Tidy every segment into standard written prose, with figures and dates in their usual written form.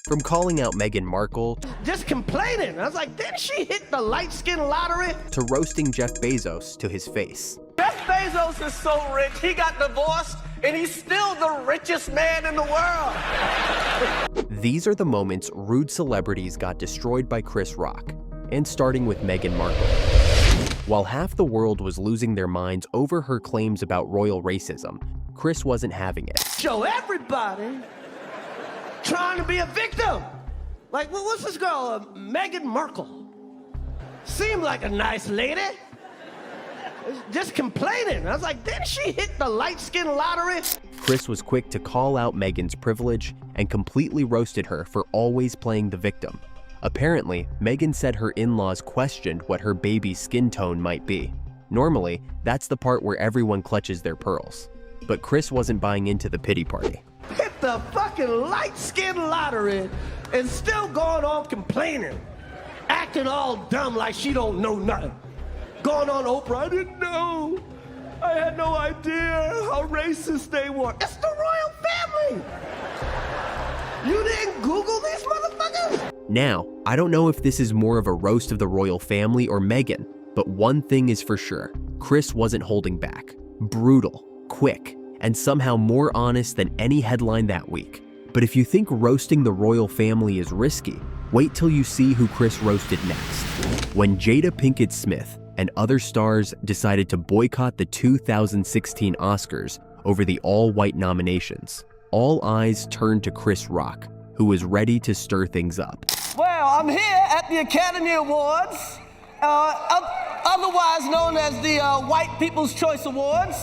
From calling out Meghan Markle Just complaining. I was like, didn't she hit the light-skin lottery? to roasting Jeff Bezos to his face. Jeff Bezos is so rich, he got divorced, and he's still the richest man in the world. These are the moments rude celebrities got destroyed by Chris Rock, and starting with Meghan Markle. While half the world was losing their minds over her claims about royal racism, Chris wasn't having it. Show everybody trying to be a victim. Like, what's this girl, Meghan Markle? Seemed like a nice lady. Just complaining. I was like, didn't she hit the light-skin lottery? Chris was quick to call out Meghan's privilege and completely roasted her for always playing the victim. Apparently, Meghan said her in-laws questioned what her baby's skin tone might be. Normally, that's the part where everyone clutches their pearls. But Chris wasn't buying into the pity party. Hit the fucking light-skin lottery and still going on complaining. Acting all dumb like she don't know nothing. Going on Oprah, I didn't know. I had no idea how racist they were. It's the royal family. You didn't Google these motherfuckers? Now, I don't know if this is more of a roast of the royal family or Meghan, but one thing is for sure, Chris wasn't holding back. Brutal, quick, and somehow more honest than any headline that week. But if you think roasting the royal family is risky, wait till you see who Chris roasted next. When Jada Pinkett Smith and other stars decided to boycott the 2016 Oscars over the all-white nominations, all eyes turned to Chris Rock, who was ready to stir things up. Well, I'm here at the Academy Awards, otherwise known as the White People's Choice Awards.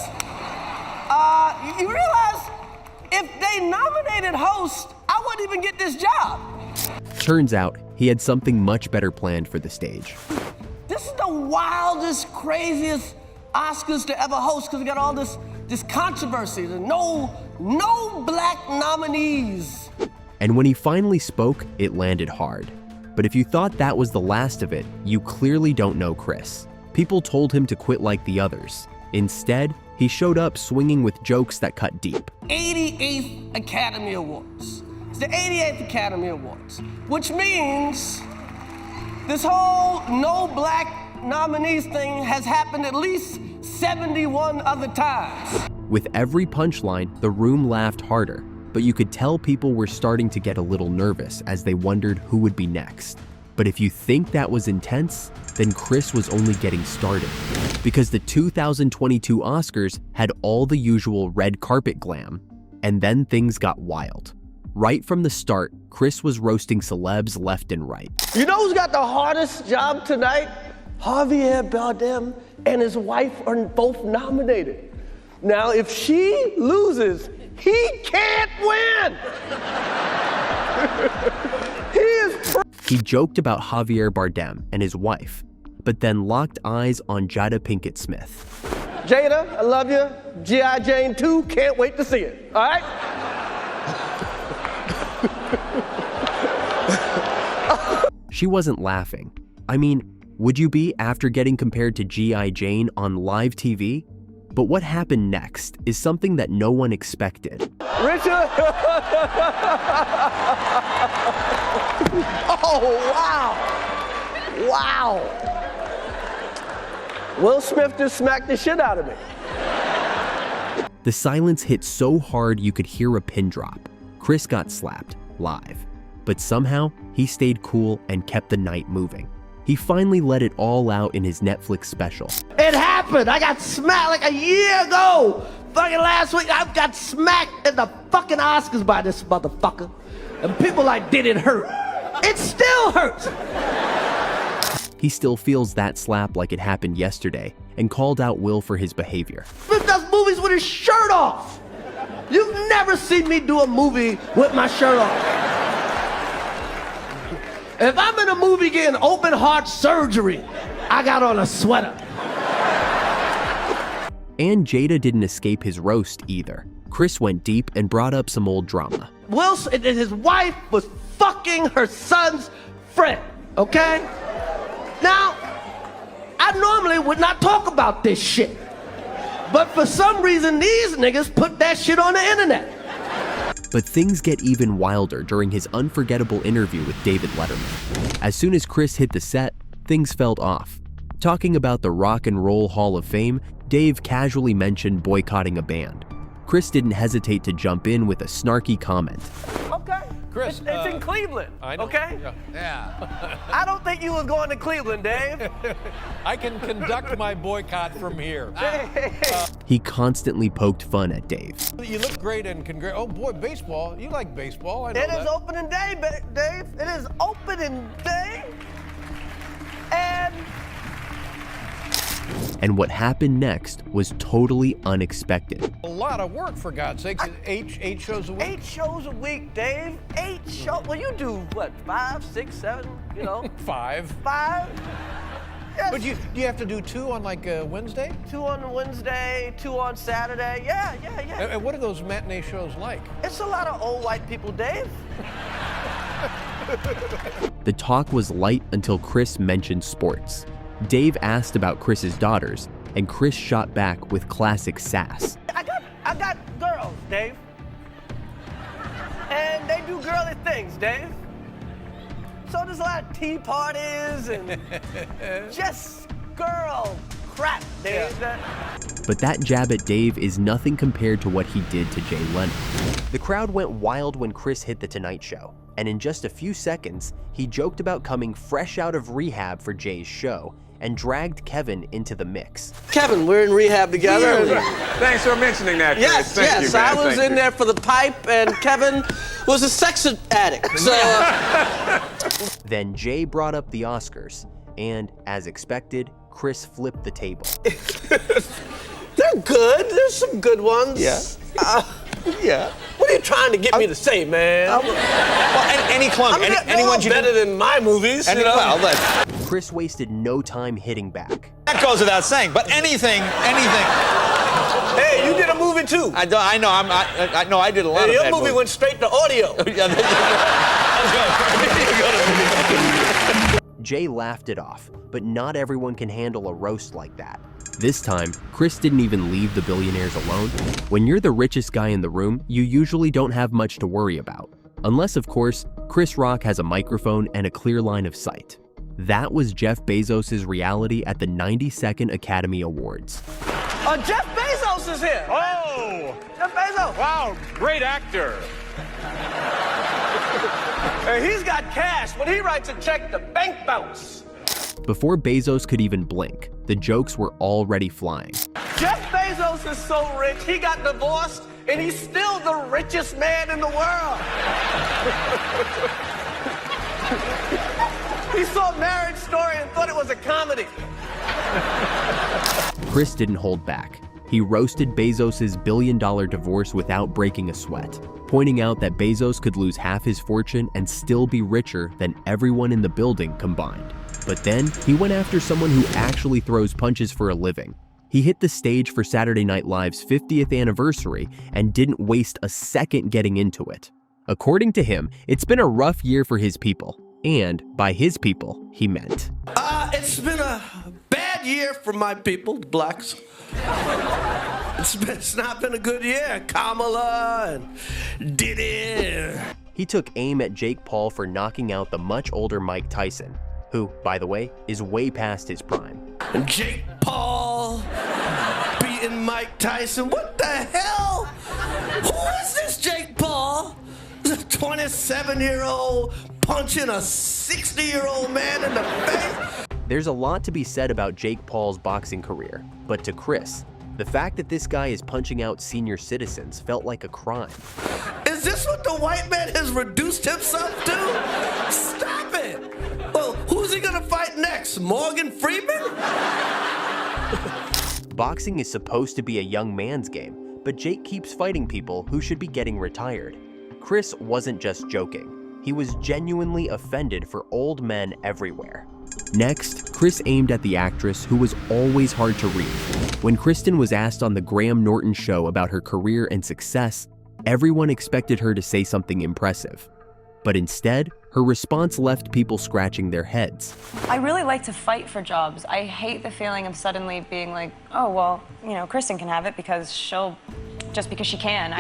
You realize if they nominated host, I wouldn't even get this job. Turns out, he had something much better planned for the stage. This is the wildest, craziest Oscars to ever host because we got all this controversy. There's no black nominees. And when he finally spoke, it landed hard. But if you thought that was the last of it, you clearly don't know Chris. People told him to quit like the others. Instead, he showed up swinging with jokes that cut deep. 88th Academy Awards. It's the 88th Academy Awards, which means this whole no black nominees thing has happened at least 71 other times. With every punchline, the room laughed harder, but you could tell people were starting to get a little nervous as they wondered who would be next. But if you think that was intense, then Chris was only getting started. Because the 2022 Oscars had all the usual red carpet glam, and then things got wild. Right from the start, Chris was roasting celebs left and right. You know who's got the hardest job tonight? Javier Bardem and his wife are both nominated. Now, if she loses, he can't win. He joked about Javier Bardem and his wife, but then locked eyes on Jada Pinkett Smith. Jada, I love you. G.I. Jane 2, can't wait to see it, all right? She wasn't laughing. I mean, would you be after getting compared to G.I. Jane on live TV? But what happened next is something that no one expected. Richard! Oh, wow! Wow! Will Smith just smacked the shit out of me. The silence hit so hard you could hear a pin drop. Chris got slapped, live. But somehow, he stayed cool and kept the night moving. He finally let it all out in his Netflix special. It happened! I got smacked like a year ago! Fucking last week, I got smacked at the fucking Oscars by this motherfucker. And people like, did it hurt? It still hurts! He still feels that slap like it happened yesterday and called out Will for his behavior. Smith does movies with his shirt off! You've never seen me do a movie with my shirt off. If I'm in a movie getting open heart surgery, I got on a sweater. And Jada didn't escape his roast either. Chris went deep and brought up some old drama. Will and his wife was fucking her son's friend, okay? Now, I normally would not talk about this shit. But for some reason, these niggas put that shit on the internet. But things get even wilder during his unforgettable interview with David Letterman. As soon as Chris hit the set, things felt off. Talking about the Rock and Roll Hall of Fame, Dave casually mentioned boycotting a band. Chris didn't hesitate to jump in with a snarky comment. Okay. Chris, it's in Cleveland, I know. okay? Yeah. I don't think you was going to Cleveland, Dave. I can conduct my boycott from here. He constantly poked fun at Dave. You look great and oh boy, baseball. You like baseball, I know It that. is opening day, Dave. It is opening day. And what happened next was totally unexpected. A lot of work, for God's sakes. Eight shows a week? 8 shows a week, Dave. 8 shows. Well, you do, what, 5, 6, 7, you know? 5. 5? Yes. But do you have to do 2 on like Wednesday? 2 on Wednesday, 2 on Saturday. Yeah. And what are those matinee shows like? It's a lot of old white people, Dave. The talk was light until Chris mentioned sports. Dave asked about Chris's daughters, and Chris shot back with classic sass. I got girls, Dave. And they do girly things, Dave. So there's a lot of tea parties and just girl crap, Dave. But that jab at Dave is nothing compared to what he did to Jay Leno. The crowd went wild when Chris hit The Tonight Show, and in just a few seconds, he joked about coming fresh out of rehab for Jay's show and dragged Kevin into the mix. Kevin, we're in rehab together. Thanks for mentioning that, Chris. Yes, Thank yes. you, man. I was Thank in you. there for the pipe, and Kevin was a sex addict. So. Then Jay brought up the Oscars, and as expected, Chris flipped the table. They're good. There's some good ones. Yeah. Yeah. What are you trying to get me to say, man? Well, any clunk, anyone you better than my movies. You know? Well, that Chris wasted no time hitting back. goes without saying. But anything. Hey, you did a movie too. I know. I know. I did a lot Hey, of your bad movie movies. went straight to audio. Jay laughed it off, but not everyone can handle a roast like that. This time, Chris didn't even leave the billionaires alone. When you're the richest guy in the room, you usually don't have much to worry about. Unless, of course, Chris Rock has a microphone and a clear line of sight. That was Jeff Bezos' reality at the 92nd Academy Awards. Jeff Bezos is here. Oh! Jeff Bezos. Wow, great actor. Hey, he's got cash. When he writes a check, the bank bounce. Before Bezos could even blink, the jokes were already flying. Jeff Bezos is so rich, he got divorced, and he's still the richest man in the world. He saw Marriage Story and thought it was a comedy. Chris didn't hold back. He roasted Bezos' billion-dollar divorce without breaking a sweat, pointing out that Bezos could lose half his fortune and still be richer than everyone in the building combined. But then, he went after someone who actually throws punches for a living. He hit the stage for Saturday Night Live's 50th anniversary and didn't waste a second getting into it. According to him, it's been a rough year for his people. And by his people, he meant. It's been a bad year for my people, the blacks. It's not been a good year. Kamala and Diddy. He took aim at Jake Paul for knocking out the much older Mike Tyson, who, by the way, is way past his prime. Jake Paul beating Mike Tyson. What the hell? Who is this Jake Paul? A 27-year-old punching a 60-year-old man in the face? There's a lot to be said about Jake Paul's boxing career, but to Chris, the fact that this guy is punching out senior citizens felt like a crime. Is this what the white man has reduced himself to? Stop it! Well, who's he gonna fight next? Morgan Freeman? Boxing is supposed to be a young man's game, but Jake keeps fighting people who should be getting retired. Chris wasn't just joking. He was genuinely offended for old men everywhere. Next, Chris aimed at the actress who was always hard to read. When Kristen was asked on the Graham Norton show about her career and success, everyone expected her to say something impressive. But instead, her response left people scratching their heads. I really like to fight for jobs. I hate the feeling of suddenly being like, oh, well, you know, Kristen can have it because she can.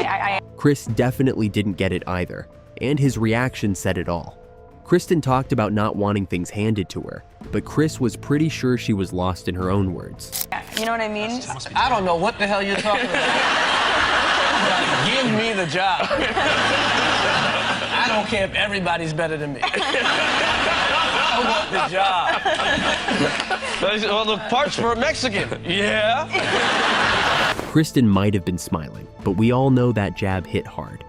Chris definitely didn't get it either, and his reaction said it all. Kristen talked about not wanting things handed to her, but Chris was pretty sure she was lost in her own words. You know what I mean? I don't know what the hell you're talking about. Give me the job. I don't care if everybody's better than me. I want the job. Well, the parts for a Mexican. Yeah. Kristen might have been smiling, but we all know that jab hit hard.